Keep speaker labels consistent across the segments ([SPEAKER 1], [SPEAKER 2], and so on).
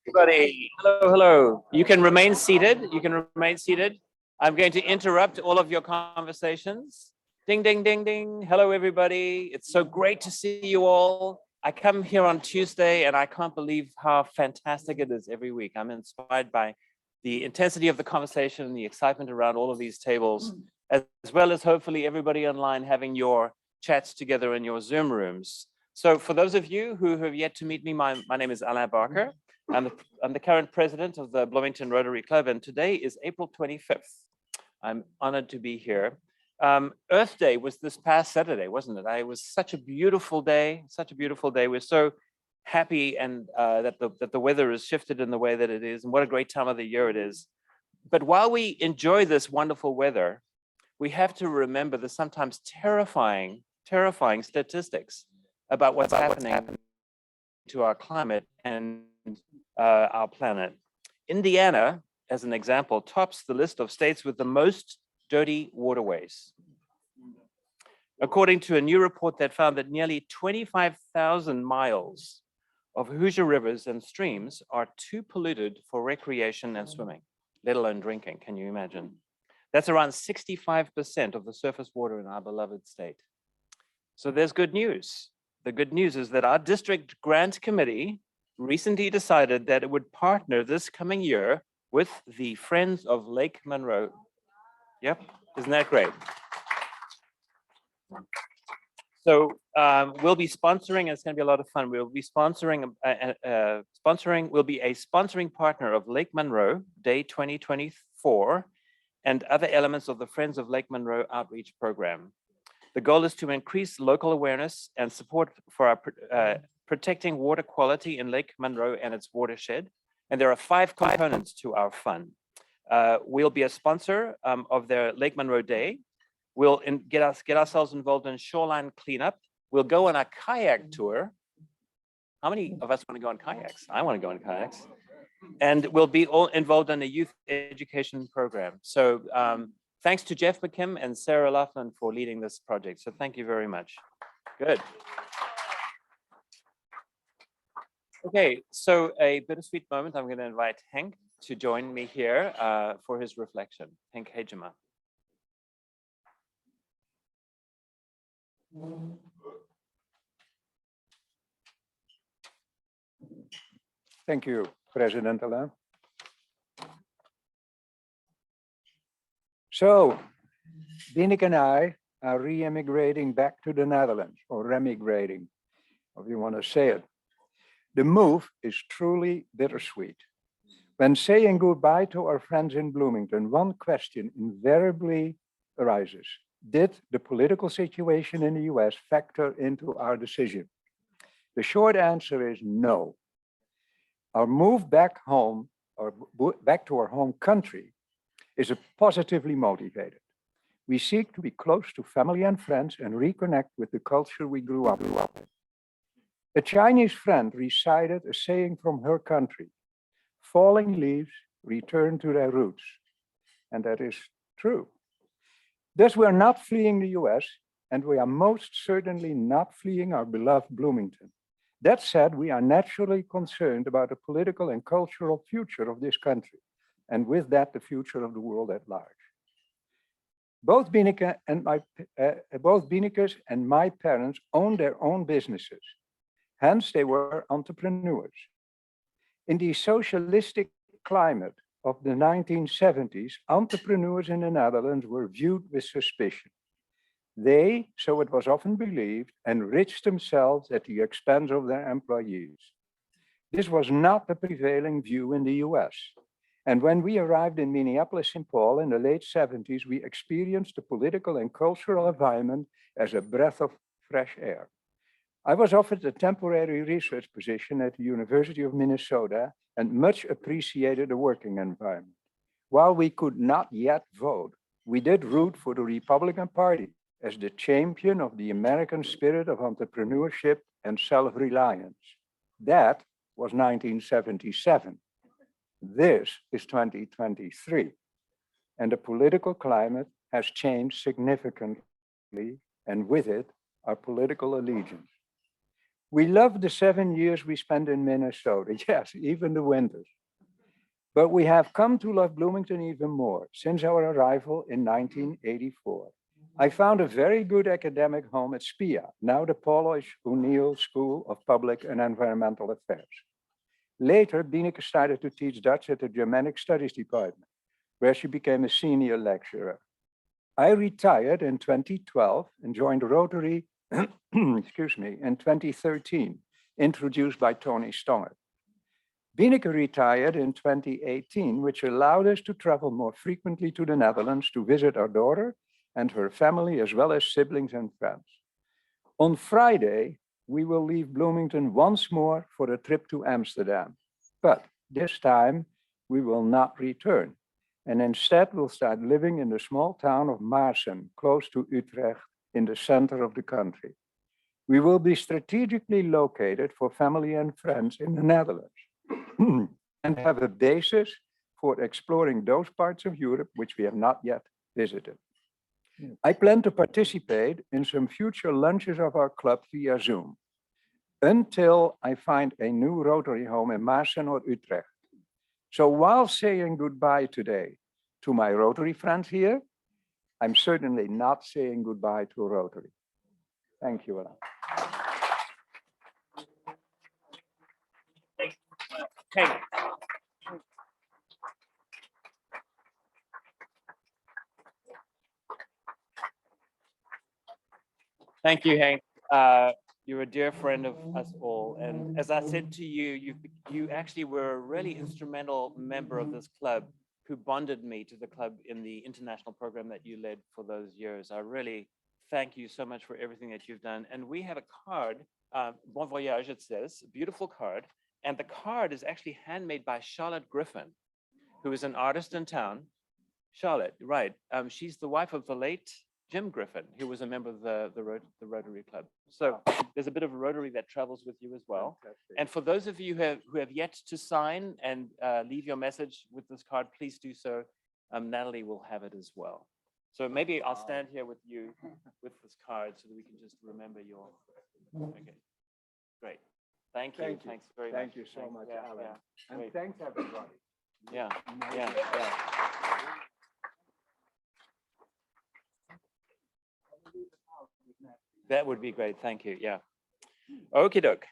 [SPEAKER 1] Everybody, hello, hello. You can remain seated. You can remain seated. I'm going to interrupt all of your conversations. Ding, ding, ding, ding. Hello, everybody. It's so great to see you all. I come here on Tuesday and I can't believe how fantastic it is every week. I'm inspired by the intensity of the conversation and the excitement around all of these tables, as well as hopefully everybody online having your chats together in your Zoom rooms. So for those of you who have yet to meet me, my name is Alain Barker. I'm the current president of the Bloomington Rotary Club, and today is April 25th. I'm honored to be here. Earth Day was this past Saturday, wasn't it? It was such a beautiful day, such a beautiful day. We're so happy and that the weather has shifted in the way that it is, and what a great time of the year it is. But while we enjoy this wonderful weather, we have to remember the sometimes terrifying statistics about what's happening to our climate and our planet. Indiana, as an example, tops the list of states with the most dirty waterways. According to a new report that found that nearly 25,000 miles of Hoosier rivers and streams are too polluted for recreation and swimming, let alone drinking. Can you imagine? That's around 65% of the surface water in our beloved state. So there's good news. The good news is that our district grant committee recently decided that it would partner this coming year with the Friends of Lake Monroe. Yep, isn't that great? So we'll be sponsoring, and it's going to be a lot of fun. We'll be sponsoring, we'll be a sponsoring partner of Lake Monroe Day 2024 and other elements of the Friends of Lake Monroe outreach program. The goal is to increase local awareness and support for our protecting water quality in Lake Monroe and its watershed. And there are 5 components to our fund. We'll be a sponsor of their Lake Monroe Day. We'll get ourselves involved in shoreline cleanup. We'll go on a kayak tour. How many of us want to go on kayaks? I want to go on kayaks. And we'll be all involved in a youth education program. So thanks to Jeff McKim and Sarah Laughlin for leading this project. So thank you very much. Good. Okay, so a bittersweet moment. I'm going to invite Henk to join me here for his reflection. Henk Hejema.
[SPEAKER 2] Thank you, President Alain. So, Dieneke and I are re-immigrating back to the Netherlands, or remigrating, however you want to say it. The move is truly bittersweet. When saying goodbye to our friends in Bloomington, one question invariably arises. Did the political situation in the US factor into our decision? The short answer is no. Our move back home, or back to our home country, is positively motivated. We seek to be close to family and friends and reconnect with the culture we grew up in. A Chinese friend recited a saying from her country: falling leaves return to their roots. And that is true. Thus, we are not fleeing the US, and we are most certainly not fleeing our beloved Bloomington. That said, we are naturally concerned about the political and cultural future of this country, and with that, the future of the world at large. Both Dieneke and my parents own their own businesses. Hence, they were entrepreneurs. In the socialistic climate of the 1970s, entrepreneurs in the Netherlands were viewed with suspicion. They, so it was often believed, enriched themselves at the expense of their employees. This was not the prevailing view in the US. And when we arrived in Minneapolis-St. Paul in the late 70s, we experienced the political and cultural environment as a breath of fresh air. I was offered a temporary research position at the University of Minnesota and much appreciated the working environment. While we could not yet vote, we did root for the Republican Party as the champion of the American spirit of entrepreneurship and self-reliance. That was 1977. This is 2023. And the political climate has changed significantly, and with it, our political allegiance. We love the 7 years we spent in Minnesota, yes, even the winters. But we have come to love Bloomington even more since our arrival in 1984. I found a very good academic home at SPIA, now the Polish O'Neill School of Public and Environmental Affairs. Later, Bieneke started to teach Dutch at the Germanic Studies Department, where she became a senior lecturer. I retired in 2012 and joined Rotary, excuse me, in 2013, introduced by Tony Stonger. Bieneke retired in 2018, which allowed us to travel more frequently to the Netherlands to visit our daughter and her family, as well as siblings and friends. On Friday, we will leave Bloomington once more for a trip to Amsterdam, but this time we will not return, and instead we'll start living in the small town of Maassen, close to Utrecht, in the center of the country. We will be strategically located for family and friends in the Netherlands and have a basis for exploring those parts of Europe which we have not yet visited. I plan to participate in some future lunches of our club via Zoom until I find a new Rotary home in Maassen or Utrecht. So while saying goodbye today to my Rotary friends here, I'm certainly not saying goodbye to Rotary. Thank you, Alan.
[SPEAKER 1] Okay. Thank you, Hank. You're a dear friend of us all. And as I said to you, you actually were a really instrumental member of this club who bonded me to the club in the international program that you led for those years. I really thank you so much for everything that you've done. And we have a card, Bon Voyage, it says, a beautiful card. And the card is actually handmade by Charlotte Griffin, who is an artist in town. Charlotte, right. She's the wife of the late Jim Griffin, who was a member of the Rotary Club. So there's a bit of a Rotary that travels with you as well. Fantastic. And for those of you who have yet to sign and leave your message with this card, please do so. Natalie will have it as well. So maybe I'll stand here with you with this card so that we can just remember your, okay, great. Thank you. Thanks very much.
[SPEAKER 2] Thank you so much, Alan. And
[SPEAKER 1] Great.
[SPEAKER 2] thanks, everybody.
[SPEAKER 1] Yeah. That would be great. Thank you. Yeah. Okie doke.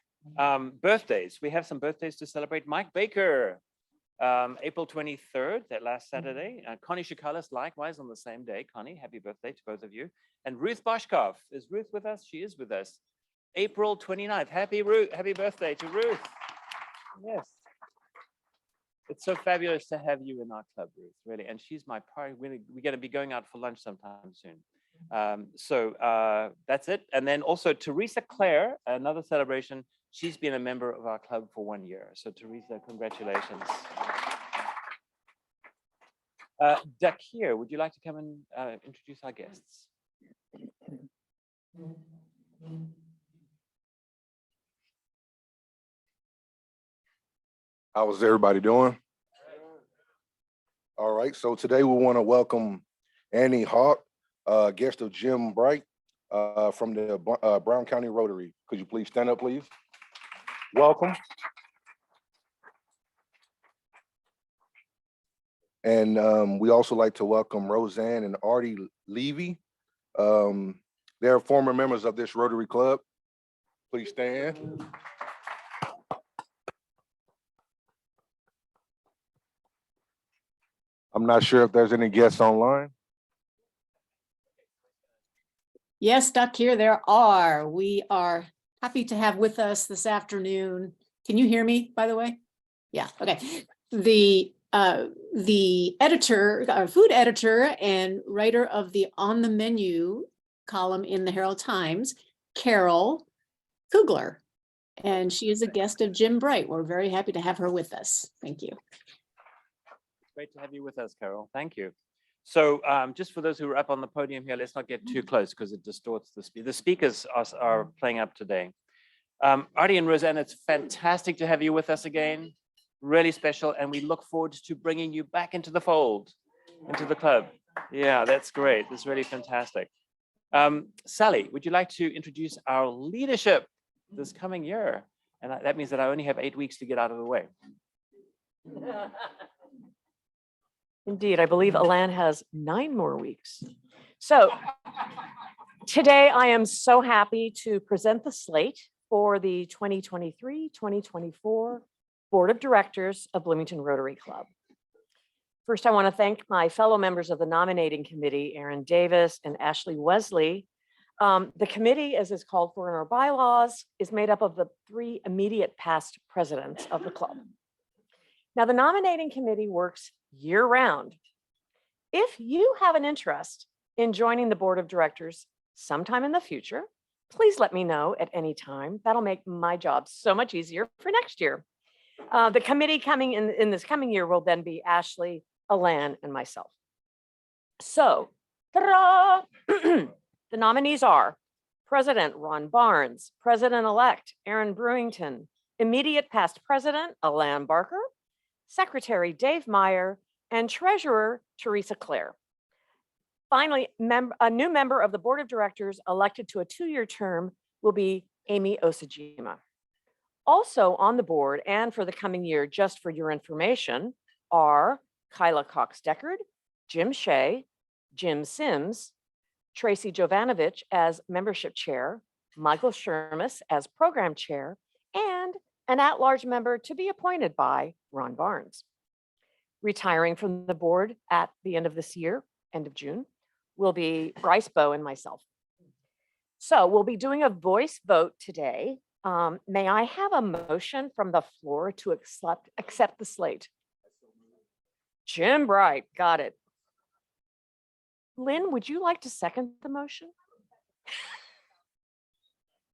[SPEAKER 1] Birthdays. We have some birthdays to celebrate. Mike Baker, April 23rd, that last Saturday. Connie Shikalis, likewise on the same day. Connie, happy birthday to both of you. And Ruth Boshkov. Is Ruth with us? She is with us. April 29th. Happy birthday to Ruth. Yes. It's so fabulous to have you in our club, Ruth, really. And she's my partner. We're going to be going out for lunch sometime soon. So that's it. And then also Teresa Clare, another celebration. She's been a member of our club for 1 year. So Teresa, congratulations. Dakir, would you like to come and introduce our guests?
[SPEAKER 3] How's everybody doing? All right, so today we want to welcome Annie Hawk, guest of Jim Bright from the Brown County Rotary. Could you please stand up, please? Welcome. And we also like to welcome Roseanne and Artie Levy. They're former members of this Rotary Club. Please stand. I'm not sure if there's any guests online.
[SPEAKER 4] Yes, Dakir, there are. We are happy to have with us this afternoon. Can you hear me, by the way? Yeah, okay. The editor, food editor and writer of the On the Menu column in the Herald Times, Carol Kugler. And she is a guest of Jim Bright. We're very happy to have her with us. Thank you.
[SPEAKER 1] Great to have you with us, Carol. Thank you. So just for those who are up on the podium here, let's not get too close because it distorts the speed. The speakers are playing up today. Artie and Roseanne, it's fantastic to have you with us again. Really special. And we look forward to bringing you back into the fold, into the club. Yeah, that's great. That's really fantastic. Sally, would you like to introduce our leadership this coming year. And that means that I only have 8 weeks to get out of the way.
[SPEAKER 5] Indeed, I believe Alan has 9 more weeks. So today I am so happy to present the slate for the 2023-2024 Board of Directors of Bloomington Rotary Club. First, I want to thank my fellow members of the nominating committee, Aaron Davis and Ashley Wesley. The committee, as is called for in our bylaws, is made up of the 3 immediate past presidents of the club. Now, the nominating committee works year-round. If you have an interest in joining the board of directors sometime in the future, please let me know at any time. That'll make my job so much easier for next year. The committee coming in this coming year will then be Ashley, Alan, and myself. So, ta-da! The nominees are President Ron Barnes, President-elect Aaron Brewington, immediate past president Alan Barker, Secretary Dave Meyer, and Treasurer Teresa Clare. Finally, a new member of the Board of Directors elected to a 2-year term will be Amy Osajima. Also on the board and for the coming year, just for your information, are Kyla Cox-Deckard, Jim Shea, Jim Sims, Tracy Jovanovich as membership chair, Michael Shermis as program chair, and an at-large member to be appointed by Ron Barnes. Retiring from the board at the end of this year, end of June, will be Bryce Bowe and myself. So we'll be doing a voice vote today. May I have a motion from the floor to accept the slate? Jim Bright, got it. Lynn, would you like to second the motion?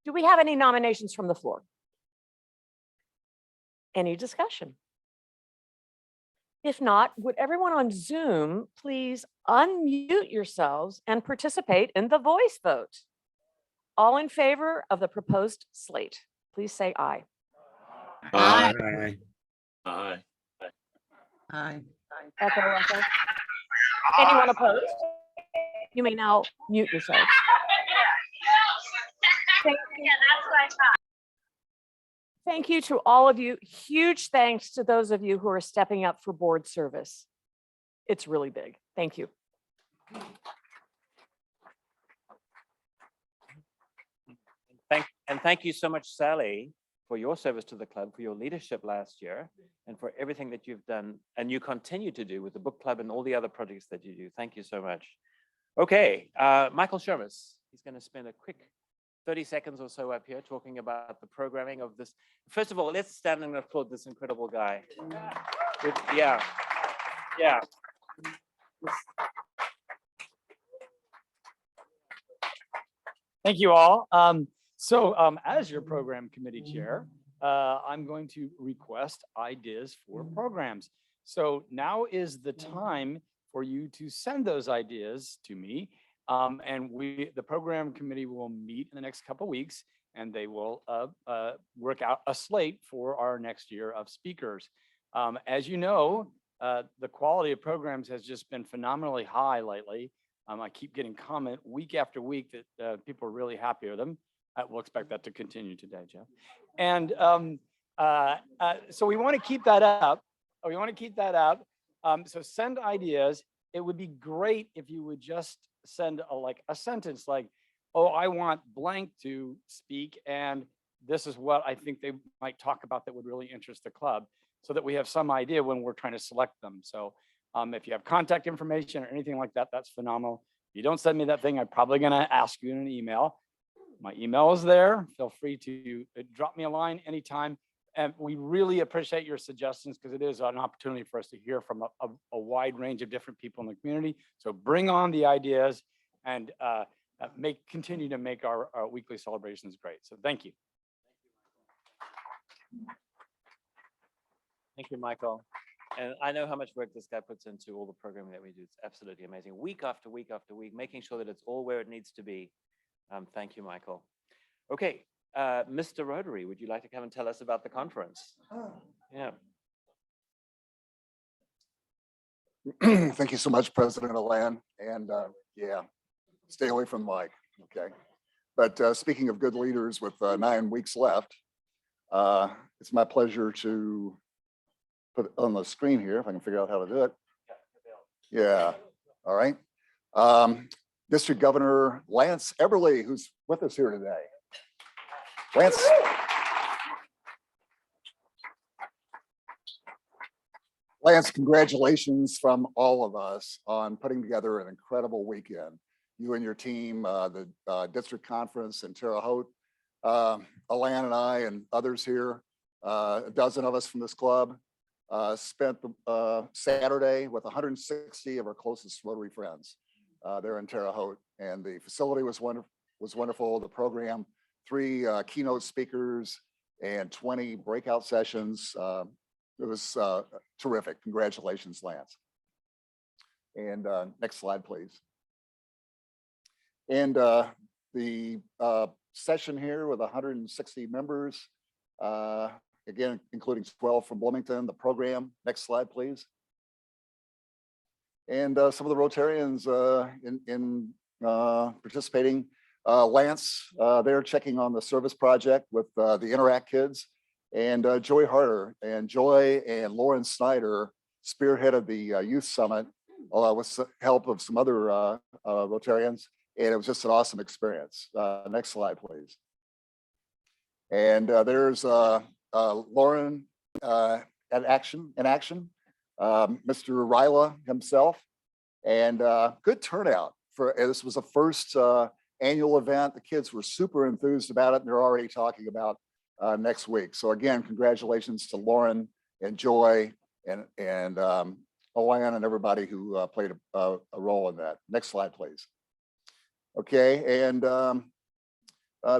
[SPEAKER 5] Do we have any nominations from the floor? Any discussion? If not, would everyone on Zoom please unmute yourselves and participate in the voice vote? All in favor of the proposed slate, please say aye.
[SPEAKER 4] Aye.
[SPEAKER 6] Aye.
[SPEAKER 7] Aye.
[SPEAKER 5] Echo, echo. Anyone opposed? You may now mute yourselves. Thank you to all of you. Huge thanks to those of you who are stepping up for board service. It's really big. Thank you.
[SPEAKER 1] Thank you so much, Sally, for your service to the club, for your leadership last year, and for everything that you've done and you continue to do with the book club and all the other projects that you do. Thank you so much. Okay, Michael Shermis, he's going to spend a quick 30 seconds or so up here talking about the programming of this. First of all, let's stand and applaud this incredible guy. Yeah.
[SPEAKER 6] Thank you all. As your program committee chair, I'm going to request ideas for programs. So now is the time for you to send those ideas to me. And the program committee will meet in the next couple of weeks, and they will work out a slate for our next year of speakers. As you know, the quality of programs has just been phenomenally high lately. I keep getting comment week after week that people are really happy with them. We'll expect that to continue today, Jeff. And so we want to keep that up. So send ideas. It would be great if you would just send a sentence like, oh, I want blank to speak, and this is what I think they might talk about that would really interest the club, so that we have some idea when we're trying to select them. So if you have contact information or anything like that, that's phenomenal. If you don't send me that thing, I'm probably going to ask you in an email. My email is there. Feel free to drop me a line anytime. And we really appreciate your suggestions, because it is an opportunity for us to hear from a wide range of different people in the community. So bring on the ideas and continue to make our weekly celebrations great. So thank you.
[SPEAKER 1] Thank you, Michael. And I know how much work this guy puts into all the programming that we do. It's absolutely amazing. Week after week after week, making sure that it's all where it needs to be. Thank you, Michael. Okay, Mr. Rotary, would you like to come and tell us about the conference? Yeah.
[SPEAKER 8] Thank you so much, President Alan. And yeah, stay away from Mike, okay? But speaking of good leaders with 9 weeks left, it's my pleasure to put it on the screen here, if I can figure out how to do it. Yeah, all right. District Governor Lance Eberly, who's with us here today. Lance. Lance, congratulations from all of us on putting together an incredible weekend. You and your team, the district conference in Terre Haute, Alan and I and others here, a dozen of us from this club, spent the Saturday with 160 of our closest Rotary friends there in Terre Haute. And the facility was wonderful. The program, 3 keynote speakers and 20 breakout sessions. It was terrific. Congratulations, Lance. And next slide, please. And the session here with 160 members, again, including 12 from Bloomington, the program. Next slide, please. And some of the Rotarians in participating. Lance, they're checking on the service project with the Interact kids. And Joy Harder and Joy and Lauren Snyder spearheaded the youth summit with the help of some other Rotarians. And it was just an awesome experience. Next slide, please. And there's Lauren in action, Mr. Ryla himself, and good turnout for this was the first annual event. The kids were super enthused about it, and they're already talking about next week. So again, congratulations to Lauren and Joy and Alan and everybody who played a role in that. Next slide, please. Okay, and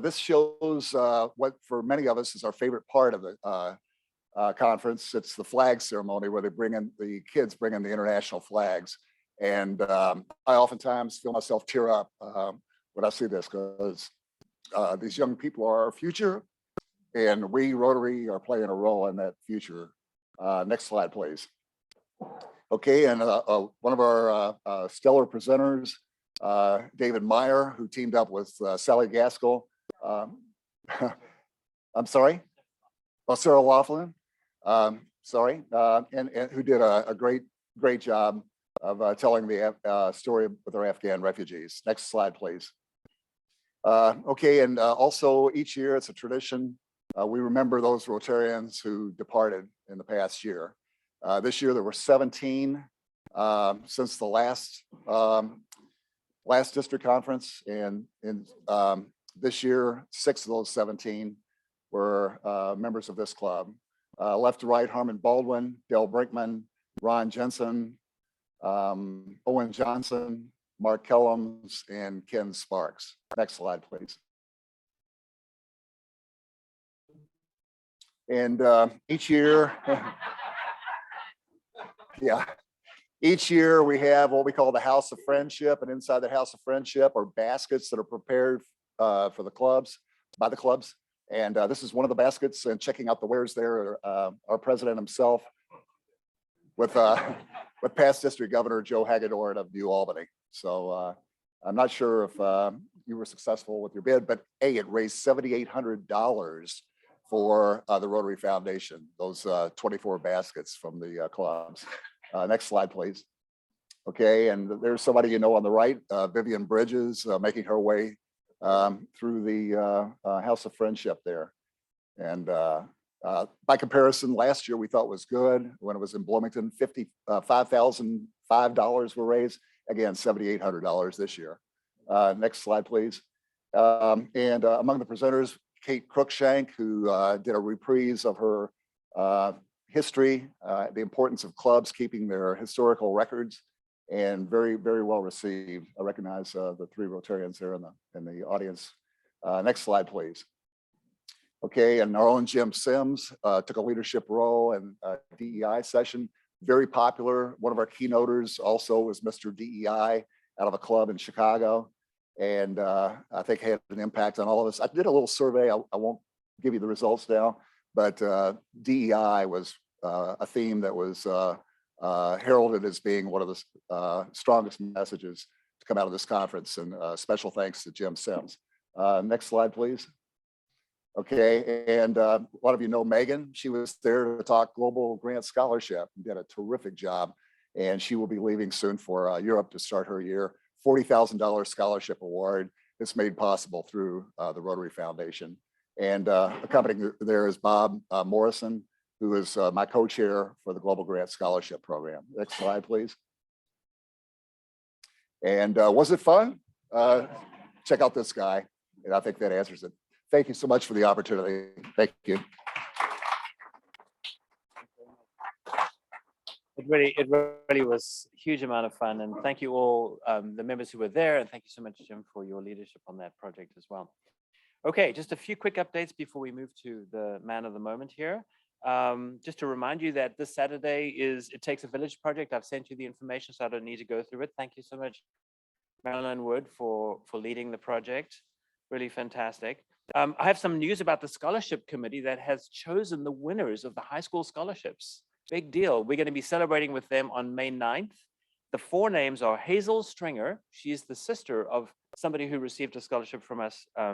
[SPEAKER 8] this shows what for many of us is our favorite part of the conference. It's the flag ceremony where they the kids bring in the international flags. And I oftentimes feel myself tear up when I see this, because these young people are our future, and we Rotary are playing a role in that future. Next slide, please. Okay, and one of our stellar presenters, David Meyer, who teamed up with Sally Gaskell. I'm sorry? Oh, Sarah Laughlin. Sorry, and who did a great job of telling the story with our Afghan refugees. Next slide, please. Okay, and also each year it's a tradition. We remember those Rotarians who departed in the past year. This year there were 17 since the last district conference, and this year 6 of those 17 were members of this club. Left to right, Harmon Baldwin, Dale Brinkman, Ron Jensen, Owen Johnson, Mark Kellums, and Ken Sparks. Next slide, please. And each year, yeah, each year we have what we call the House of Friendship, and inside the House of Friendship are baskets that are prepared for the clubs, by the clubs. And this is one of the baskets, and checking out the wares there, our president himself with past district governor Joe Hagedorn of New Albany. So I'm not sure if you were successful with your bid, but it raised $7,800 for the Rotary Foundation, those 24 baskets from the clubs. Next slide, please. Okay, and there's somebody you know on the right, Vivian Bridges, making her way through the House of Friendship there. And by comparison, last year we thought was good when it was in Bloomington. $55,005 were raised. Again, $7,800 this year. Next slide, please. And among the presenters, Kate Cruikshank, who did a reprise of her history, the importance of clubs keeping their historical records, and very, very well received. I recognize the 3 Rotarians there in the audience. Next slide, please. Okay, and our own Jim Sims took a leadership role in a DEI session, very popular. One of our keynoters also was Mr. DEI out of a club in Chicago. And I think had an impact on all of us. I did a little survey. I won't give you the results now, but DEI was a theme that was heralded as being one of the strongest messages to come out of this conference. And special thanks to Jim Sims. Next slide, please. Okay, and a lot of you know Megan. She was there to talk global grant scholarship and did a terrific job. And she will be leaving soon for Europe to start her year. $40,000 scholarship award that's made possible through the Rotary Foundation. And accompanying there is Bob Morrison, who is my co-chair for the Global Grant Scholarship Program. Next slide, please. And was it fun? Check out this guy, and I think that answers it. Thank you so much for the opportunity. Thank you.
[SPEAKER 1] It really was a huge amount of fun, and thank you all, the members who were there, and thank you so much, Jim, for your leadership on that project as well. Okay, just a few quick updates before we move to the man of the moment here. Just to remind you that this Saturday is It Takes a Village project. I've sent you the information, so I don't need to go through it. Thank you so much, Marilyn Wood, for leading the project. Really fantastic. I have some news about the scholarship committee that has chosen the winners of the high school scholarships. Big deal. We're going to be celebrating with them on May 9th. The 4 names are Hazel Stringer. She is the sister of somebody who received a scholarship from us, I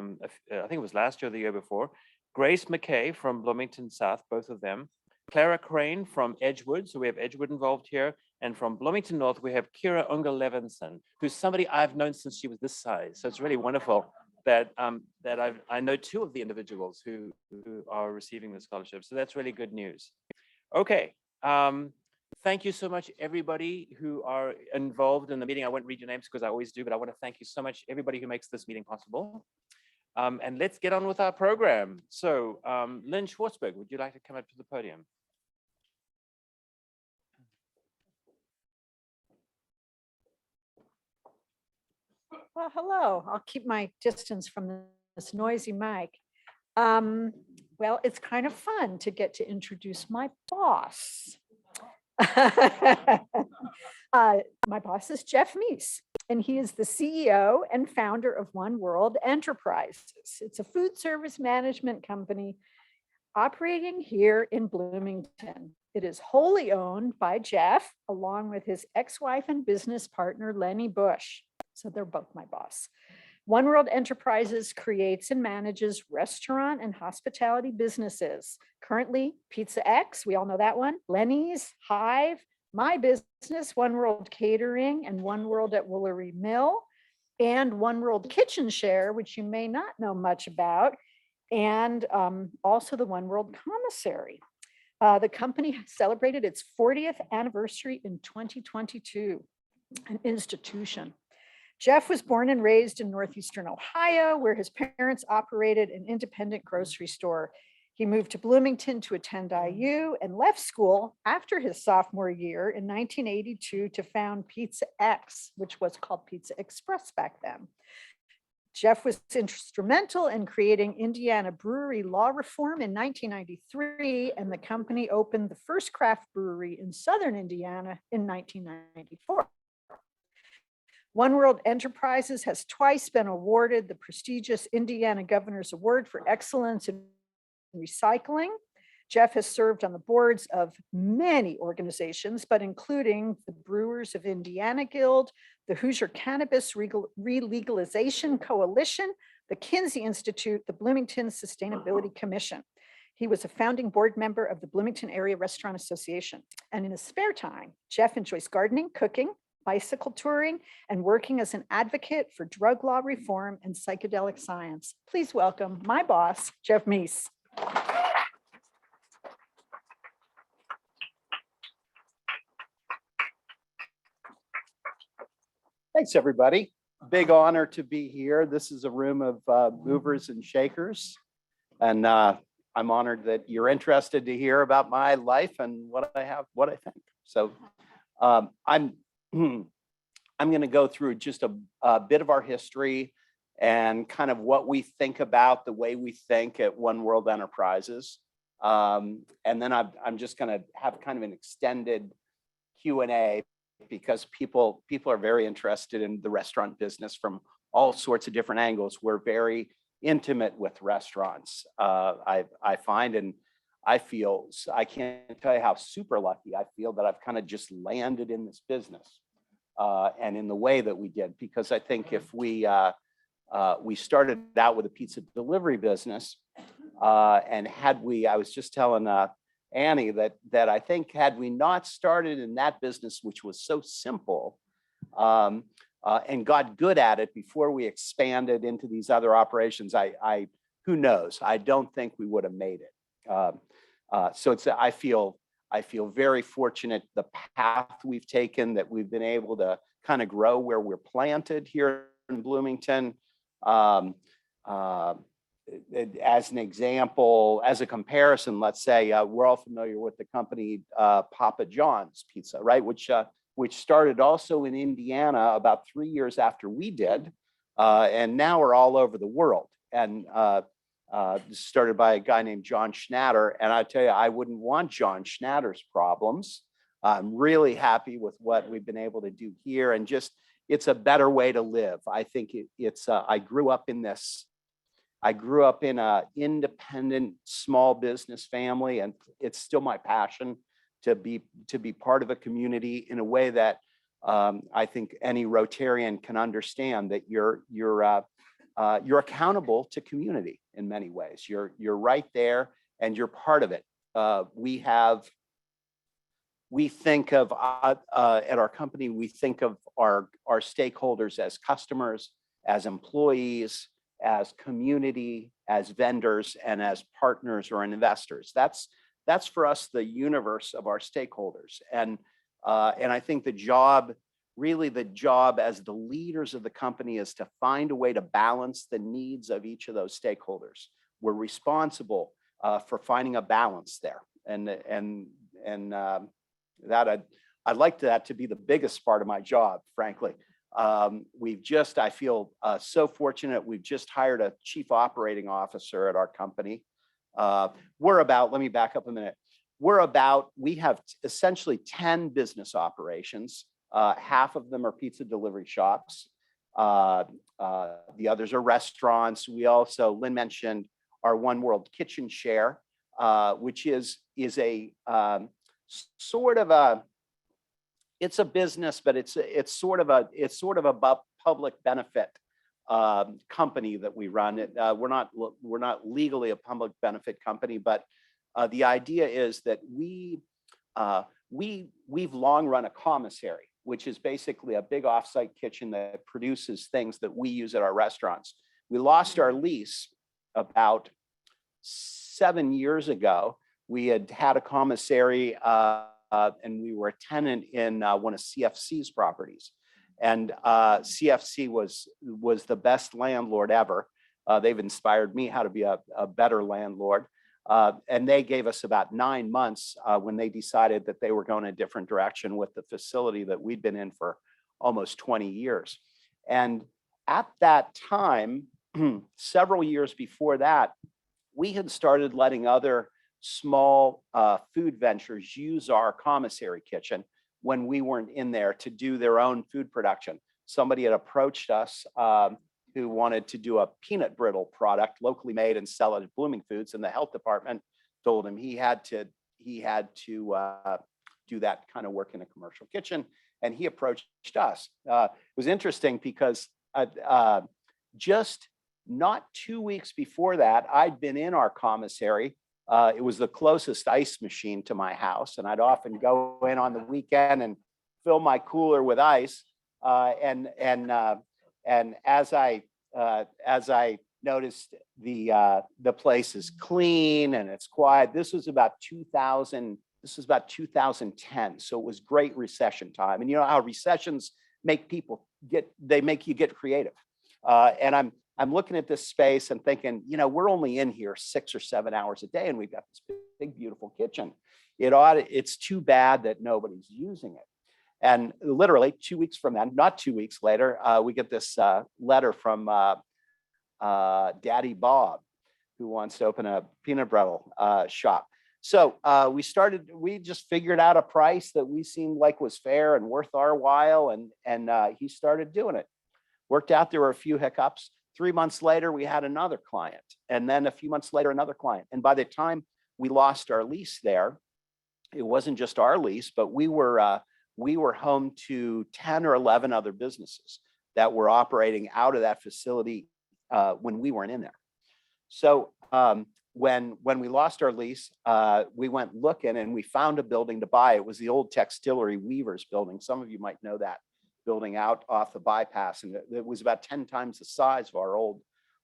[SPEAKER 1] think it was last year or the year before. Grace McKay from Bloomington South, both of them. Clara Crane from Edgewood, so we have Edgewood involved here. And from Bloomington North, we have Kira Unger Levinson, who's somebody I've known since she was this size. So it's really wonderful that I know 2 of the individuals who are receiving the scholarship. So that's really good news. Okay, thank you so much, everybody who are involved in the meeting. I won't read your names because I always do, but I want to thank you so much, everybody who makes this meeting possible. And let's get on with our program. So Lynn Schwartzberg, would you like to come up to the podium?
[SPEAKER 9] Well, hello. I'll keep my distance from this noisy mic. Well, it's kind of fun to get to introduce my boss. My boss is Jeff Mease, and he is the CEO and founder of One World Enterprises. It's a food service management company operating here in Bloomington. It is wholly owned by Jeff, along with his ex-wife and business partner, Lenny Bush. So they're both my boss. One World Enterprises creates and manages restaurant and hospitality businesses. Currently, Pizza X, we all know that one, Lenny's, Hive, my business, One World Catering, and One World at Woolery Mill, and One World Kitchen Share, which you may not know much about, and also the One World Commissary. The company celebrated its 40th anniversary in 2022, an institution. Jeff was born and raised in Northeastern Ohio, where his parents operated an independent grocery store. He moved to Bloomington to attend IU and left school after his sophomore year in 1982 to found Pizza X, which was called Pizza Express back then. Jeff was instrumental in creating Indiana brewery law reform in 1993, and the company opened the first craft brewery in Southern Indiana in 1994. One World Enterprises has twice been awarded the prestigious Indiana Governor's Award for Excellence in Recycling. Jeff has served on the boards of many organizations, but including the Brewers of Indiana Guild, the Hoosier Cannabis Relegalization Coalition, the Kinsey Institute, the Bloomington Sustainability Commission. He was a founding board member of the Bloomington Area Restaurant Association. And in his spare time, Jeff enjoys gardening, cooking, bicycle touring, and working as an advocate for drug law reform and psychedelic science. Please welcome my boss, Jeff Mease.
[SPEAKER 10] Thanks, everybody. Big honor to be here. This is a room of movers and shakers. And I'm honored that you're interested to hear about my life and what I think. So I'm going to go through just a bit of our history and kind of what we think about, the way we think at One World Enterprises. And then I'm just going to have kind of an extended Q&A because people are very interested in the restaurant business from all sorts of different angles. We're very intimate with restaurants, I find, and I feel, I can't tell you how super lucky I feel that I've kind of just landed in this business and in the way that we did, because I think if we we started out with a pizza delivery business. And I was just telling Annie that I think had we not started in that business, which was so simple, and got good at it before we expanded into these other operations, who knows? I don't think we would have made it. So I feel very fortunate the path we've taken, that we've been able to kind of grow where we're planted here in Bloomington. As an example, as a comparison, let's say we're all familiar with the company Papa John's Pizza, right? Which started also in Indiana about 3 years after we did, and now we're all over the world. And started by a guy named John Schnatter. And I tell you, I wouldn't want John Schnatter's problems. I'm really happy with what we've been able to do here, and just it's a better way to live. I think I grew up in an independent small business family, and it's still my passion to be part of a community in a way that I think any Rotarian can understand, that you're accountable to community in many ways. You're right there and you're part of it. We think of at our company, we think of our stakeholders as customers, as employees, as community, as vendors, and as partners or investors. That's for us the universe of our stakeholders. And I think the job as the leaders of the company is to find a way to balance the needs of each of those stakeholders. We're responsible for finding a balance there. And I'd like that to be the biggest part of my job, frankly. I feel so fortunate. We've just hired a chief operating officer at our company. Let me back up a minute. We have essentially 10 business operations. Half of them are pizza delivery shops. The others are restaurants. We also, Lynn mentioned our One World Kitchen Share, which is a sort of a, it's a business, but it's sort of a public benefit company that we run. We're not legally a public benefit company, but the idea is that we've long run a commissary, which is basically a big offsite kitchen that produces things that we use at our restaurants. We lost our lease about 7 years ago. We had a commissary and we were a tenant in one of CFC's properties. And CFC was the best landlord ever. They've inspired me how to be a better landlord. And they gave us about 9 months when they decided that they were going a different direction with the facility that we'd been in for almost 20 years. And at that time, several years before that, we had started letting other small food ventures use our commissary kitchen when we weren't in there to do their own food production. Somebody had approached us who wanted to do a peanut brittle product locally made and sell it at Blooming Foods, and the health department told him he had to do that kind of work in a commercial kitchen, and he approached us. It was interesting because just not 2 weeks before that, I'd been in our commissary. It was the closest ice machine to my house, and I'd often go in on the weekend and fill my cooler with ice. And as I noticed, the place is clean and it's quiet. This was about 2000. This was about 2010. So it was great recession time. And you know how recessions make people make you get creative. And I'm looking at this space and thinking, you know, we're only in here 6 or 7 hours a day, and we've got this big, beautiful kitchen. It's too bad that nobody's using it. And literally 2 weeks from then, not 2 weeks later, we get this letter from Daddy Bob, who wants to open a peanut brittle shop. So we just figured out a price that we seemed like was fair and worth our while, and he started doing it. Worked out. There were a few hiccups. 3 months later, we had another client, and then a few months later, another client. And by the time we lost our lease there, it wasn't just our lease, but we were home to 10 or 11 other businesses that were operating out of that facility when we weren't in there. So when we lost our lease, we went looking and we found a building to buy. It was the old Textillery Weavers building. Some of you might know that building out off the bypass, and it was about 10 times the size of our old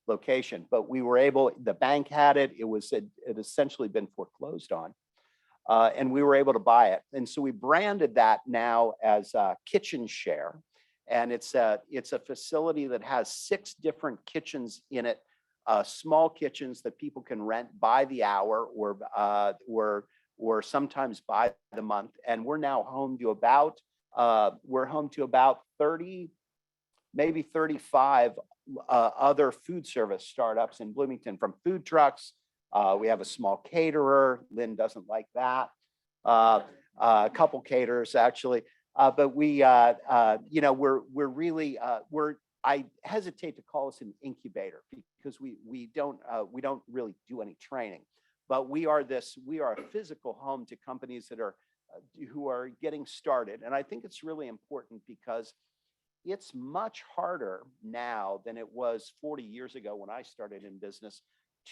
[SPEAKER 10] location. But we were able, the bank had it. It had essentially been foreclosed on. And we were able to buy it. And so we branded that now as Kitchen Share. And it's a facility that has 6 different kitchens in it, small kitchens that people can rent by the hour or sometimes by the month. And we're now home to about 30, maybe 35 other food service startups in Bloomington, from food trucks. We have a small caterer. Lynn doesn't like that. A couple caterers actually, but we, we're really I hesitate to call us an incubator because we don't really do any training, but we are a physical home to companies that are who are getting started, and I think it's really important because it's much harder now than it was 40 years ago when I started in business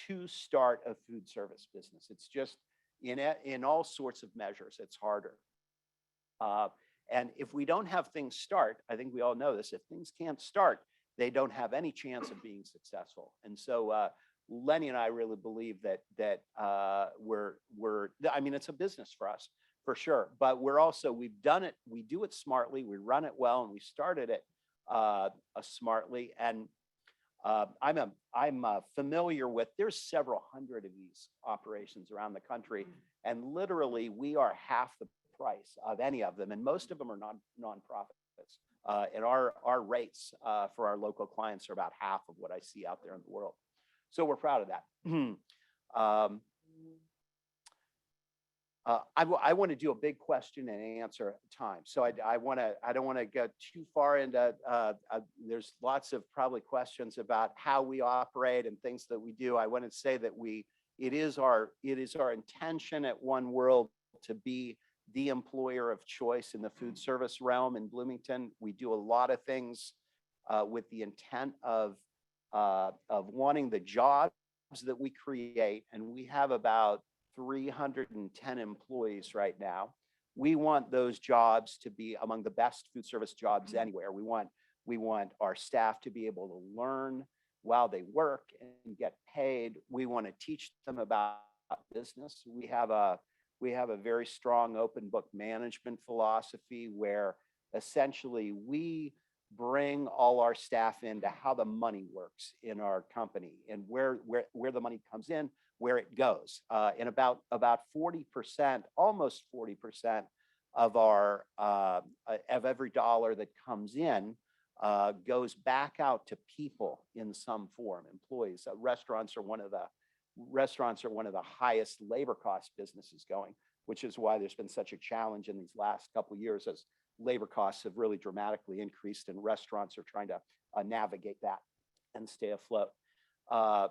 [SPEAKER 10] to start a food service business. It's just in all sorts of measures, it's harder. And if we don't have things start, I think we all know this, if things can't start, they don't have any chance of being successful. And so Lenny and I really believe that I mean, it's a business for us, for sure, but we've done it, we do it smartly, we run it well, and we started it smartly. And I'm familiar with, there's several hundred of these operations around the country, and literally we are half the price of any of them, and most of them are nonprofits. And our rates for our local clients are about half of what I see out there in the world. So we're proud of that. I want to do a big question and answer time. So I don't want to go too far into, there's lots of probably questions about how we operate and things that we do. I want to say that it is our intention at One World to be the employer of choice in the food service realm in Bloomington. We do a lot of things with the intent of wanting the jobs that we create, and we have about 310 employees right now. We want those jobs to be among the best food service jobs anywhere. We want our staff to be able to learn while they work and get paid. We want to teach them about business. We have a very strong open book management philosophy where essentially we bring all our staff into how the money works in our company and where the money comes in, where it goes. And about 40%, almost 40% of every dollar that comes in goes back out to people in some form, employees. Restaurants are one of the highest labor cost businesses going, which is why there's been such a challenge in these last couple of years as labor costs have really dramatically increased, and restaurants are trying to navigate that and stay afloat.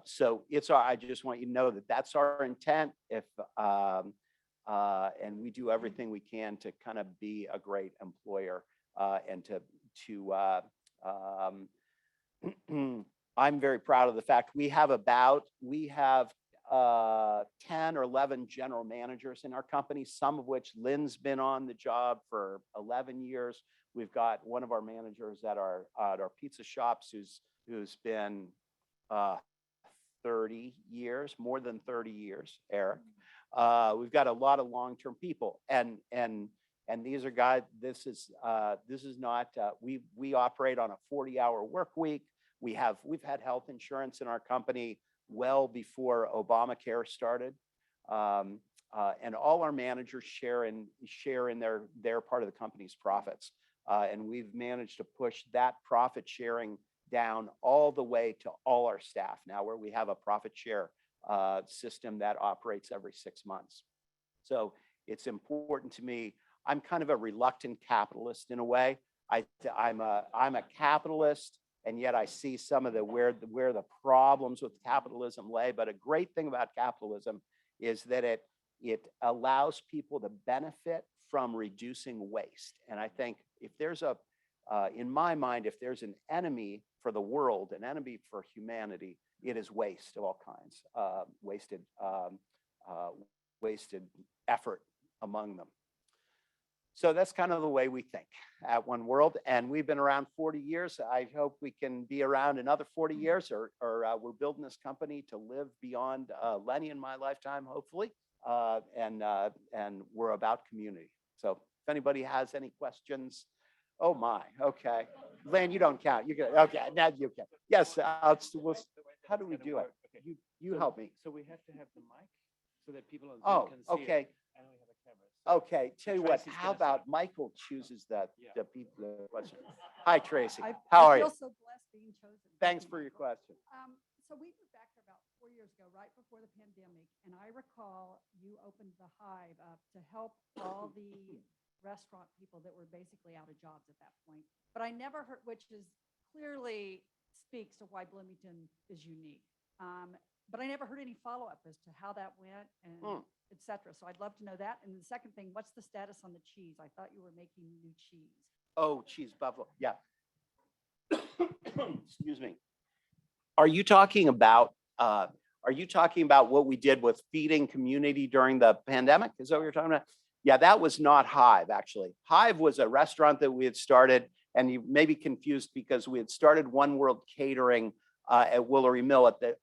[SPEAKER 10] So I just want you to know that that's our intent. And we do everything we can to kind of be a great employer and I'm very proud of the fact we have 10 or 11 general managers in our company, some of which Lynn's been on the job for 11 years. We've got one of our managers at our pizza shops who's been 30 years, more than 30 years, Eric. We've got a lot of long-term people, and these are guys. This is not. We operate on a 40-hour work week. We've had health insurance in our company well before Obamacare started, and all our managers share in their part of the company's profits, and we've managed to push that profit sharing down all the way to all our staff now, where we have a profit share system that operates every 6 months. So it's important to me. I'm kind of a reluctant capitalist in a way. I'm a capitalist, and yet I see some of where the problems with capitalism lay. But a great thing about capitalism is that it allows people to benefit from reducing waste. And I think if there's In my mind, if there's an enemy for the world, an enemy for humanity, it is waste of all kinds, wasted effort among them. So that's kind of the way we think at One World. And we've been around 40 years. I hope we can be around another 40 years, or we're building this company to live beyond Lenny and my lifetime, hopefully. And we're about community. So if anybody has any questions, oh my, okay. Len, you don't count. You can, okay, now you can. Yes, how do we do it? You help me.
[SPEAKER 1] So we have to have the mic so that people on
[SPEAKER 10] Oh,
[SPEAKER 1] Zoom can see
[SPEAKER 10] okay.
[SPEAKER 1] it. And we have a camera. So
[SPEAKER 10] Okay, tell you what,
[SPEAKER 1] Tracy's
[SPEAKER 10] how
[SPEAKER 1] gonna
[SPEAKER 10] about
[SPEAKER 1] start.
[SPEAKER 10] Michael chooses the
[SPEAKER 1] Yeah.
[SPEAKER 10] question. Hi, Tracy.
[SPEAKER 11] I
[SPEAKER 10] How are you?
[SPEAKER 11] feel so blessed being chosen. Thank
[SPEAKER 10] Thanks
[SPEAKER 11] you,
[SPEAKER 10] for your
[SPEAKER 11] Michael.
[SPEAKER 10] question.
[SPEAKER 11] So we moved back here about 4 years ago, right before the pandemic, and I recall you opened the Hive up to help all the restaurant people that were basically out of jobs at that point. But I never heard, which is clearly speaks to why Bloomington is unique. But I never heard any follow-up as to how that went and et cetera. So I'd love to know that. And the second thing, what's the status on the cheese? I thought you were making new cheese.
[SPEAKER 10] Oh, cheese buffalo, yeah. Excuse me. Are you talking about what we did with feeding community during the pandemic? Is that what you're talking about? Yeah, that was not Hive, actually. Hive was a restaurant that we had started, and you may be confused because we had started One World Catering at Woolery Mill it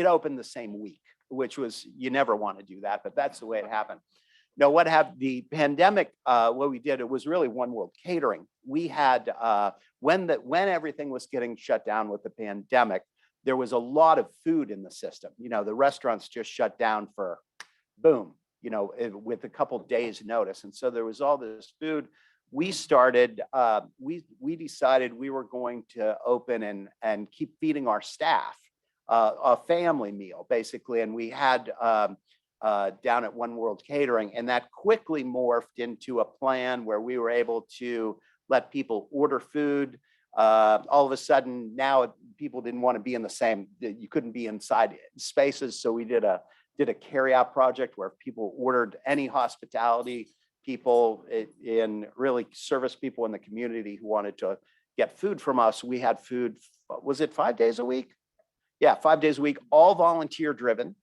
[SPEAKER 10] opened the same week, which was, you never want to do that, but that's the way it happened. No, what happened, the pandemic, what we did, it was really One World Catering. We had, when everything was getting shut down with the pandemic, there was a lot of food in the system. You know, the restaurants just shut down for boom, you know, with a couple days notice. And so there was all this food. We started, we decided we were going to open and keep feeding our staff a family meal, basically. And we had down at One World Catering, and that quickly morphed into a plan where we were able to let people order food. All of a sudden now people didn't want to be in the same, you couldn't be inside spaces. So we did a carry out project where people ordered any hospitality people in really service people in the community who wanted to get food from us. We had food, was it 5 days a week? Yeah, 5 days a week, all volunteer driven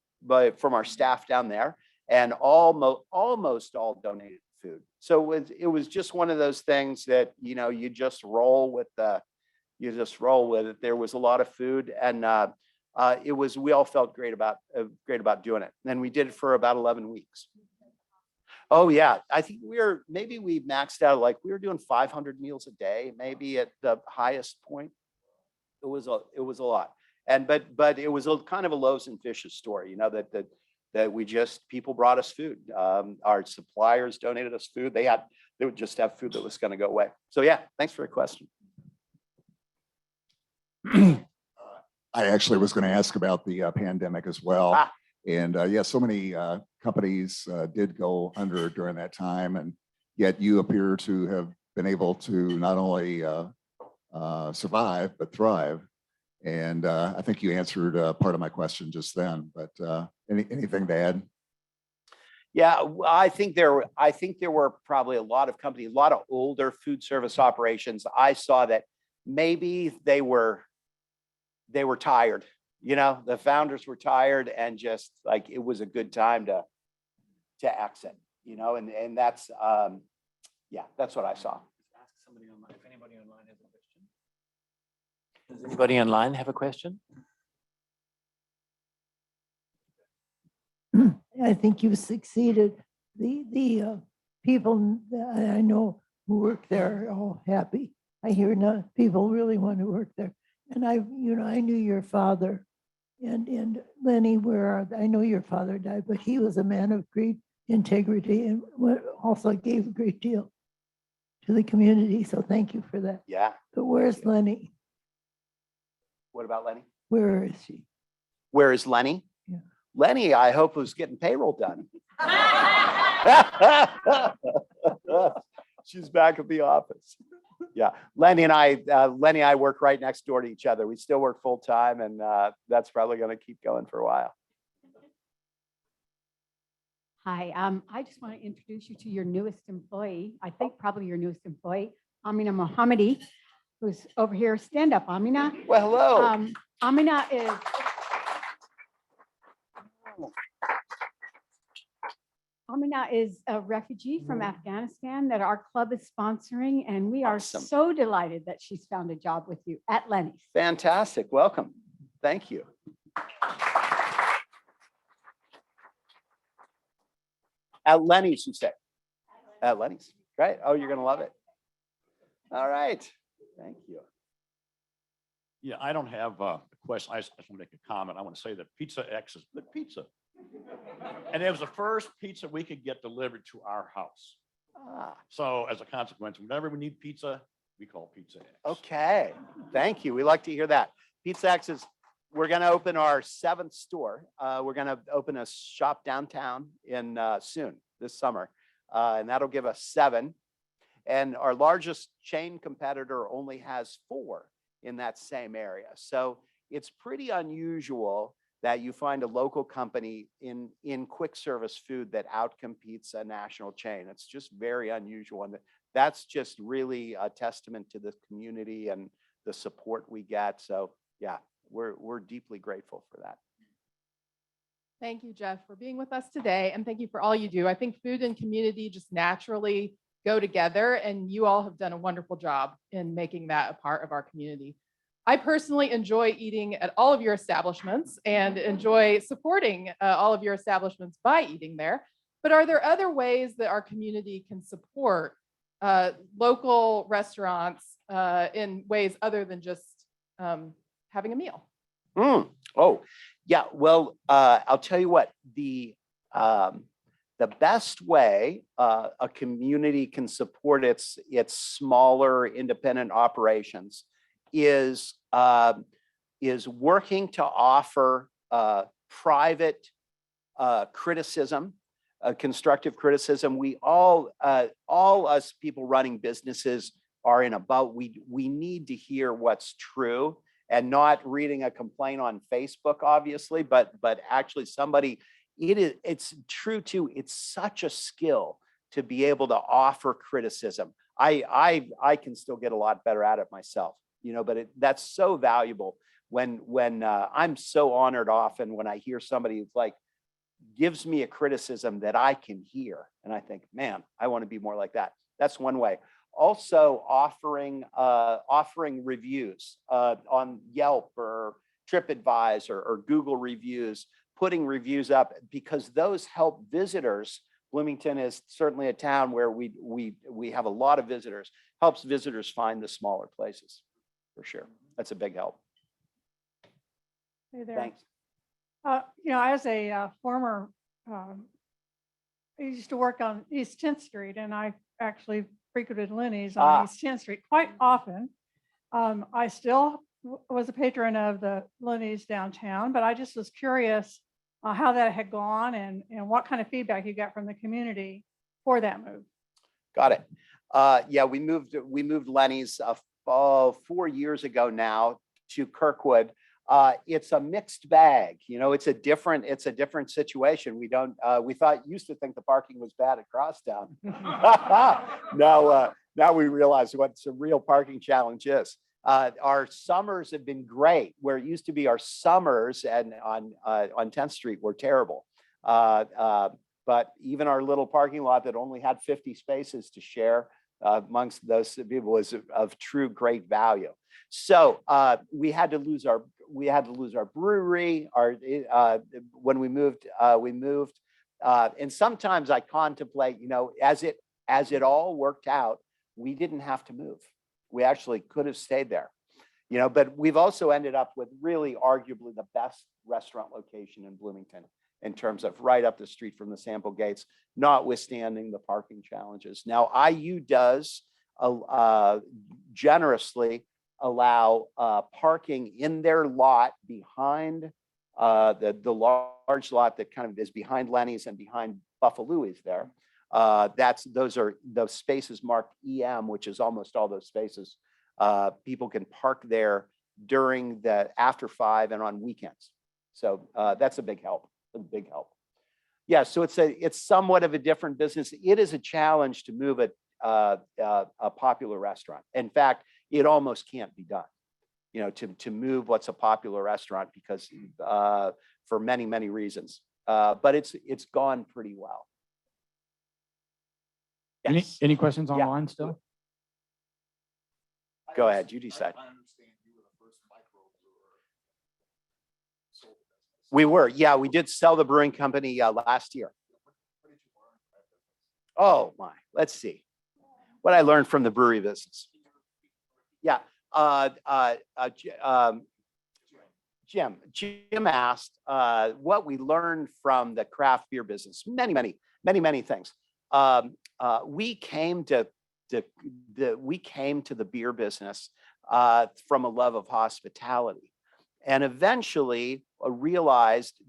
[SPEAKER 10] from our staff down there, and almost all donated food. So it was just one of those things that, you know, you just roll with it. There was a lot of food, and we all felt great about doing it. And we did it for about 11 weeks. Oh yeah, I think we maxed out, like we were doing 500 meals a day, maybe at the highest point. It was a lot. But it was a kind of a loaves and fishes story, you know, that people brought us food. Our suppliers donated us food. They would just have food that was going to go away. So yeah, thanks for the question.
[SPEAKER 8] I actually was going to ask about the pandemic as well. And yeah, so many companies did go under during that time, and yet you appear to have been able to not only survive, but thrive. And I think you answered part of my question just then, but anything to add?
[SPEAKER 10] Yeah, I think there were probably a lot of companies, a lot of older food service operations. I saw that maybe they were tired. You know, the founders were tired, and just like it was a good time to exit. You know, and that's that's what I saw.
[SPEAKER 1] Ask somebody online if anybody online has a question. Does anybody online have a question?
[SPEAKER 12] I think you've succeeded. The people that I know who work there are all happy. I hear people really want to work there. And I knew your father, and Lenny, I know your father died, but he was a man of great integrity and also gave a great deal to the community. So thank you for that.
[SPEAKER 10] Yeah.
[SPEAKER 12] But where's Lenny?
[SPEAKER 10] What about Lenny?
[SPEAKER 12] Where is she?
[SPEAKER 10] Where is Lenny?
[SPEAKER 12] Yeah.
[SPEAKER 10] Lenny, I hope, was getting payroll done. She's back at the office. Yeah, Lenny and I work right next door to each other. We still work full time, and that's probably going to keep going for a while.
[SPEAKER 13] Hi, I just want to introduce you to your newest employee. I think probably your newest employee,
[SPEAKER 11] Amina Mohammadi, who's over here. Stand up, Amina.
[SPEAKER 10] Well, hello.
[SPEAKER 11] Amina is a refugee from Afghanistan that our club is sponsoring, and we are
[SPEAKER 10] Awesome.
[SPEAKER 11] so delighted that she's found a job with you at Lenny's.
[SPEAKER 10] Fantastic. Welcome. Thank you. At Lenny's, you say? At Lenny's. Great. Oh, you're going to love it. All right. Thank you.
[SPEAKER 13] Yeah, I don't have a question. I just want to make a comment. I want to say that Pizza X is good pizza. And it was the first pizza we could get delivered to our house.
[SPEAKER 10] Ah,
[SPEAKER 13] So as a consequence, whenever we need pizza, we call Pizza X.
[SPEAKER 10] okay. Thank you. We like to hear that. Pizza X is, we're going to open our 7th store. We're going to open a shop downtown in soon this summer. And that'll give us 7. And our largest chain competitor only has 4 in that same area. So it's pretty unusual that you find a local company in quick service food that outcompetes a national chain. It's just very unusual. And that's just really a testament to the community and the support we get. So yeah, we're deeply grateful for that.
[SPEAKER 14] Thank you, Jeff, for being with us today. And thank you for all you do. I think food and community just naturally go together, and you all have done a wonderful job in making that a part of our community. I personally enjoy eating at all of your establishments and enjoy supporting all of your establishments by eating there. But are there other ways that our community can support local restaurants in ways other than just having a meal?
[SPEAKER 10] Oh, yeah. Well, I'll tell you what, the best way a community can support its smaller independent operations is working to offer private criticism, constructive criticism. We all us people running businesses are in a boat. We need to hear what's true and not reading a complaint on Facebook, obviously, but actually somebody. It's true too. It's such a skill to be able to offer criticism. I can still get a lot better at it myself, but that's so valuable when I'm so honored often when I hear somebody who's like gives me a criticism that I can hear. And I think, man, I want to be more like that. That's one way. Also offering reviews on Yelp or TripAdvisor or Google reviews, putting reviews up, because those help visitors. Bloomington is certainly a town where we have a lot of visitors, helps visitors find the smaller places, for sure. That's a big help.
[SPEAKER 11] Hey there.
[SPEAKER 10] Thanks.
[SPEAKER 11] As a former, I used to work on East 10th Street, and I actually frequented Lenny's on East 10th Street quite often. I still was a patron of the Lenny's downtown, but I just was curious how that had gone and what kind of feedback you got from the community for that move. Got it.
[SPEAKER 10] Yeah, we moved Lenny's 4 years ago now to Kirkwood. It's a mixed bag. It's a different situation. We used to think the parking was bad at Crosstown. Now we realize what the real parking challenge is. Our summers have been great, where it used to be our summers and on 10th Street were terrible. But even our little parking lot that only had 50 spaces to share amongst those people was of true great value. So we had to lose our brewery. When we moved, and sometimes I contemplate, as it all worked out, we didn't have to move. We actually could have stayed there, but we've also ended up with really arguably the best restaurant location in Bloomington in terms of right up the street from the sample gates, notwithstanding the parking challenges. Now, IU does generously allow parking in their lot behind the large lot that kind of is behind Lenny's and behind Buffalo's there. Those are the spaces marked EM, which is almost all those spaces. People can park there during the after 5 and on weekends. So that's a big help. Yeah, so it's somewhat of a different business. It is a challenge to move a popular restaurant. In fact, it almost can't be done, to move what's a popular restaurant because for many, many reasons. But it's gone pretty well. Yes.
[SPEAKER 6] Any questions
[SPEAKER 10] Yeah.
[SPEAKER 6] online still?
[SPEAKER 10] Go ahead, you decide. We were, yeah, we did sell the brewing company last year. Oh my, let's see. What I learned from the brewery business. Yeah, Jim asked what we learned from the craft beer business. Many things. We came to the beer business from a love of hospitality, and eventually realized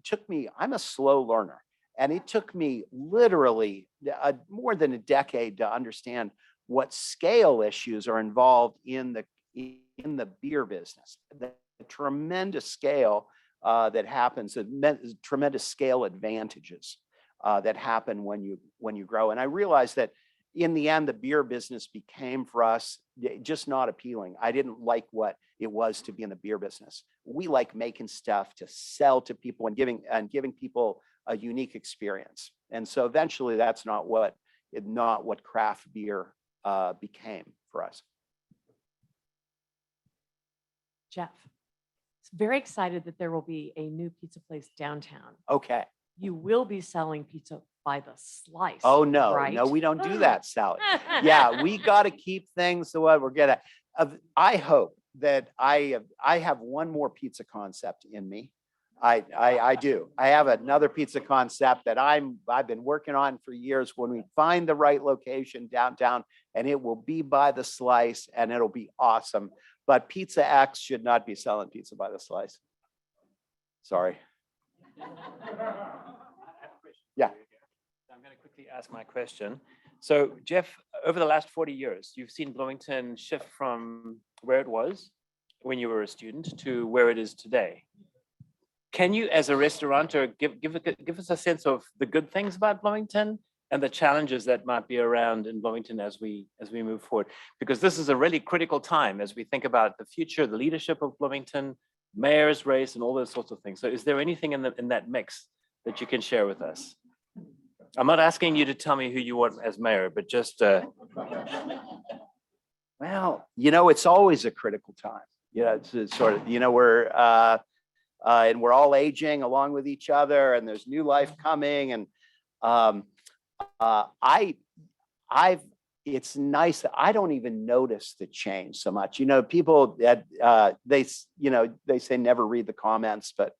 [SPEAKER 10] I'm a slow learner, and it took me literally more than a decade to understand what scale issues are involved in the beer business. The tremendous scale that happens, tremendous scale advantages that happen when you grow. And I realized that in the end, the beer business became for us just not appealing. I didn't like what it was to be in the beer business. We like making stuff to sell to people and giving people a unique experience. And so eventually, that's not what craft beer became for us.
[SPEAKER 5] Jeff, very excited that there will be a new pizza place downtown.
[SPEAKER 10] Okay.
[SPEAKER 5] You will be selling pizza by the slice.
[SPEAKER 10] Oh, no,
[SPEAKER 5] right?
[SPEAKER 10] no, we don't do that, Sally. Yeah, we got to keep things the way we're gonna. I hope that I have one more pizza concept in me. I do. I have another pizza concept that I've been working on for years. When we find the right location downtown, and it will be by the slice, and it'll be awesome. But Pizza X should not be selling pizza by the slice. Sorry. Yeah.
[SPEAKER 1] I'm going to quickly ask my question. So, Jeff, over the last 40 years, you've seen Bloomington shift from where it was when you were a student to where it is today. Can you, as a restaurateur, give us a sense of the good things about Bloomington and the challenges that might be around in Bloomington as we move forward? Because this is a really critical time as we think about the future, the leadership of Bloomington, mayor's race, and all those sorts of things. So, is there anything in that mix that you can share with us? I'm not asking you to tell me who you want as mayor, but just
[SPEAKER 10] well, it's always a critical time. It's sort of, we're and we're all aging along with each other, and there's new life coming. And it's nice that I don't even notice the change so much. People that they say never read the comments, but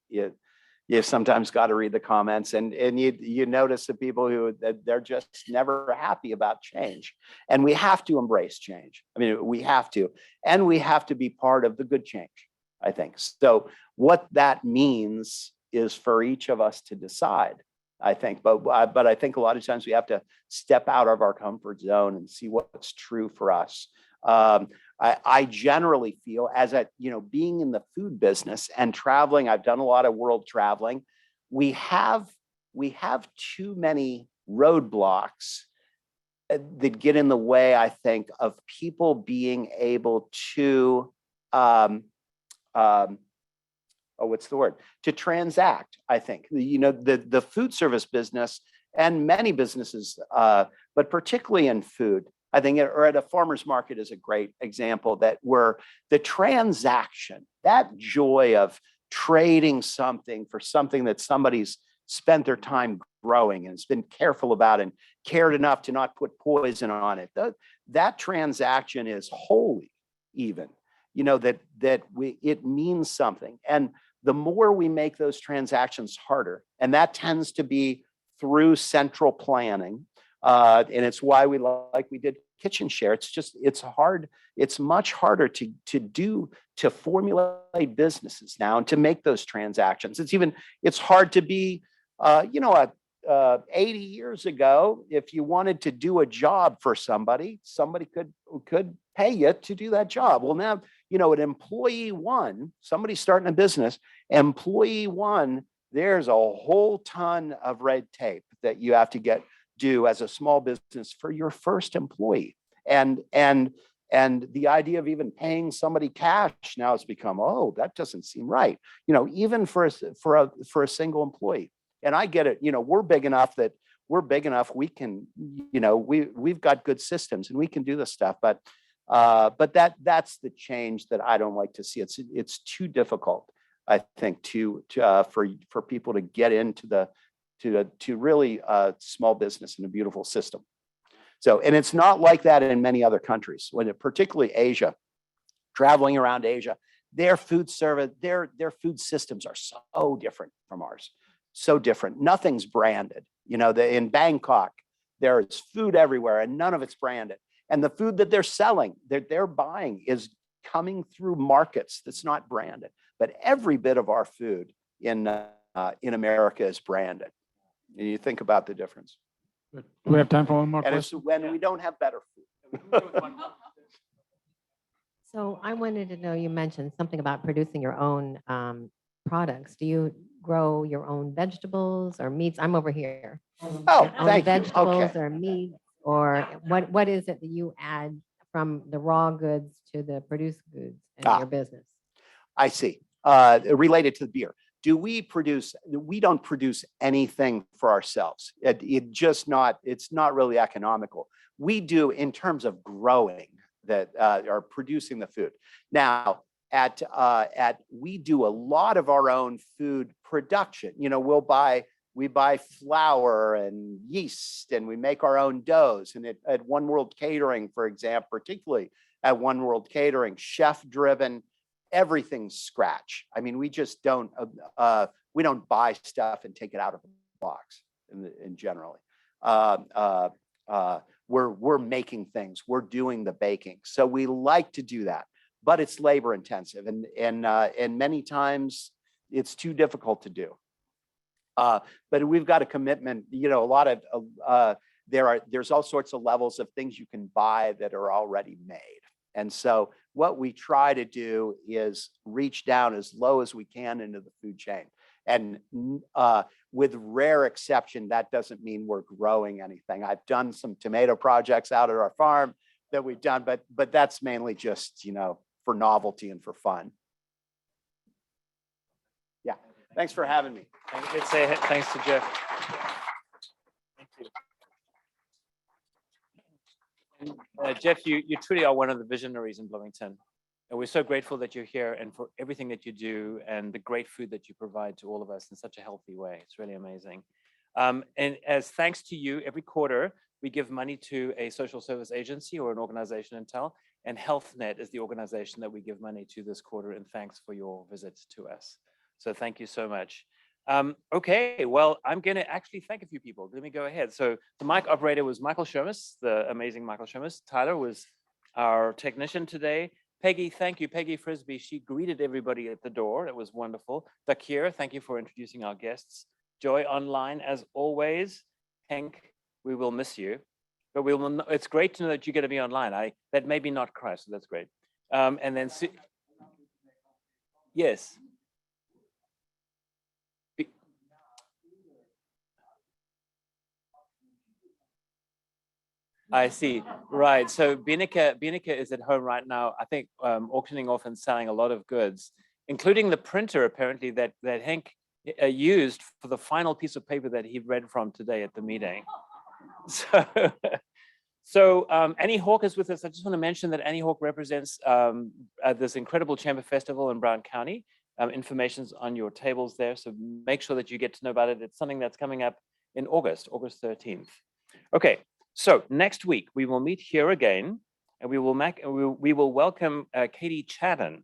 [SPEAKER 10] you sometimes got to read the comments, and you notice the people who they're just never happy about change. And we have to embrace change. I mean, we have to, and we have to be part of the good change, I think. So what that means is for each of us to decide, I think. But I think a lot of times we have to step out of our comfort zone and see what's true for us. I generally feel, being in the food business and traveling, I've done a lot of world traveling. We have too many roadblocks that get in the way, I think, of people being able to, to transact, I think. The food service business and many businesses, but particularly in food, I think, or at a farmer's market is a great example, that where the transaction, that joy of trading something for something that somebody's spent their time growing and has been careful about and cared enough to not put poison on it. That transaction is holy, even, it means something. And the more we make those transactions harder, and that tends to be through central planning, and it's why we did Kitchen Share. It's hard. It's much harder to formulate businesses now and to make those transactions. It's hard to be, 80 years ago, if you wanted to do a job for somebody could pay you to do that job. Well, now, at employee one, somebody starting a business, employee one, there's a whole ton of red tape that you have to do as a small business for your first employee. And the idea of even paying somebody cash now has become, oh, that doesn't seem right. Even for a single employee. And I get it. We're big enough we can, we've got good systems and we can do this stuff. But that's the change that I don't like to see. It's too difficult, I think, for people to get into to really small business in a beautiful system. So, and it's not like that in many other countries, particularly Asia. Traveling around Asia, their food service, their food systems are so different from ours, so different. Nothing's branded. In Bangkok, there's food everywhere, and none of it's branded. And the food that they're selling, they're buying, is coming through markets that's not branded. But every bit of our food in America is branded. And you think about the difference.
[SPEAKER 15] Do we have time for one more
[SPEAKER 10] And it's
[SPEAKER 15] question?
[SPEAKER 10] when we don't have better food.
[SPEAKER 16] So I wanted to know, you mentioned something about producing your own products. Do you grow your own vegetables or meats? I'm over here.
[SPEAKER 10] Oh,
[SPEAKER 16] Your own
[SPEAKER 10] thank you.
[SPEAKER 16] vegetables
[SPEAKER 10] Okay.
[SPEAKER 16] or meat, or what is it that you add from the raw goods to the produced goods in your business?
[SPEAKER 10] I see. Related to the beer. We don't produce anything for ourselves. It's not really economical. We do in terms of growing that are producing the food. Now, we do a lot of our own food production. We buy flour and yeast, and we make our own doughs. And at One World Catering, for example, particularly at One World Catering, chef-driven, everything's scratch. I mean, we just don't buy stuff and take it out of the box in generally. We're making things, we're doing the baking. So we like to do that, but it's labor intensive, and many times it's too difficult to do. But we've got a commitment, a lot of there's all sorts of levels of things you can buy that are already made. And so what we try to do is reach down as low as we can into the food chain. And with rare exception, that doesn't mean we're growing anything. I've done some tomato projects out at our farm that we've done, but that's mainly just, for novelty and for fun. Yeah, thanks for having me.
[SPEAKER 1] Let's say thanks to Jeff. Thank you. Jeff, you truly are one of the visionaries in Bloomington. And we're so grateful that you're here and for everything that you do and the great food that you provide to all of us in such a healthy way. It's really amazing. And as thanks to you, every quarter, we give money to a social service agency or an organization in town. And HealthNet is the organization that we give money to this quarter. And thanks for your visit to us. So thank you so much. Okay, well, I'm going to actually thank a few people. Let me go ahead. So the mic operator was Michael Shermis, the amazing Michael Shermis. Tyler was our technician today. Peggy, thank you. Peggy Frisbee, she greeted everybody at the door. It was wonderful. Dakir, thank you for introducing our guests. Joy online, as always. Hank, we will miss you. But we will. It's great to know that you're going to be online. That made me not cry, so that's great. And then, yes. I see. Right. So Bineke is at home right now, I think, auctioning off and selling a lot of goods, including the printer, apparently, that Hank used for the final piece of paper that he read from today at the meeting. So Annie Hawk is with us. I just want to mention that Annie Hawk represents this incredible Chamber Festival in Brown County. Information's on your tables there, so make sure that you get to know about it. It's something that's coming up in August 13th. Okay. So next week we will meet here again, and we will welcome Katie Chadden,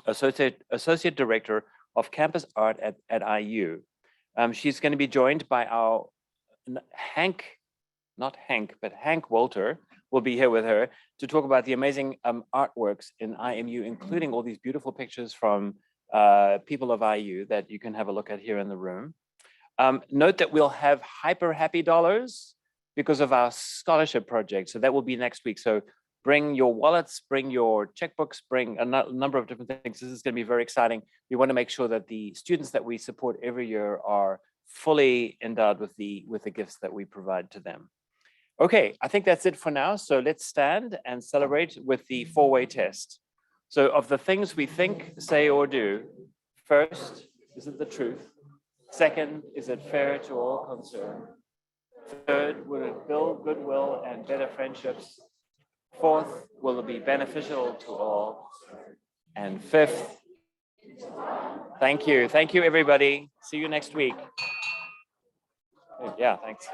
[SPEAKER 1] Associate Director of Campus Art at IU. She's going to be joined by our Hank Walter will be here with her to talk about the amazing artworks in IMU, including all these beautiful pictures from people of IU that you can have a look at here in the room. Note that we'll have hyper happy dollars because of our scholarship project. So that will be next week. So bring your wallets, bring your checkbooks, bring a number of different things. This is going to be very exciting. We want to make sure that the students that we support every year are fully endowed with the gifts that we provide to them. Okay, I think that's it for now. So let's stand and celebrate with the four-way test. So of the things we think, say, or do, first, is it the truth? Second, is it fair to all concerned? Third, will it build goodwill and better friendships? Fourth, will it be beneficial to all? And fifth, thank you. Thank you, everybody. See you next week. Yeah, thanks.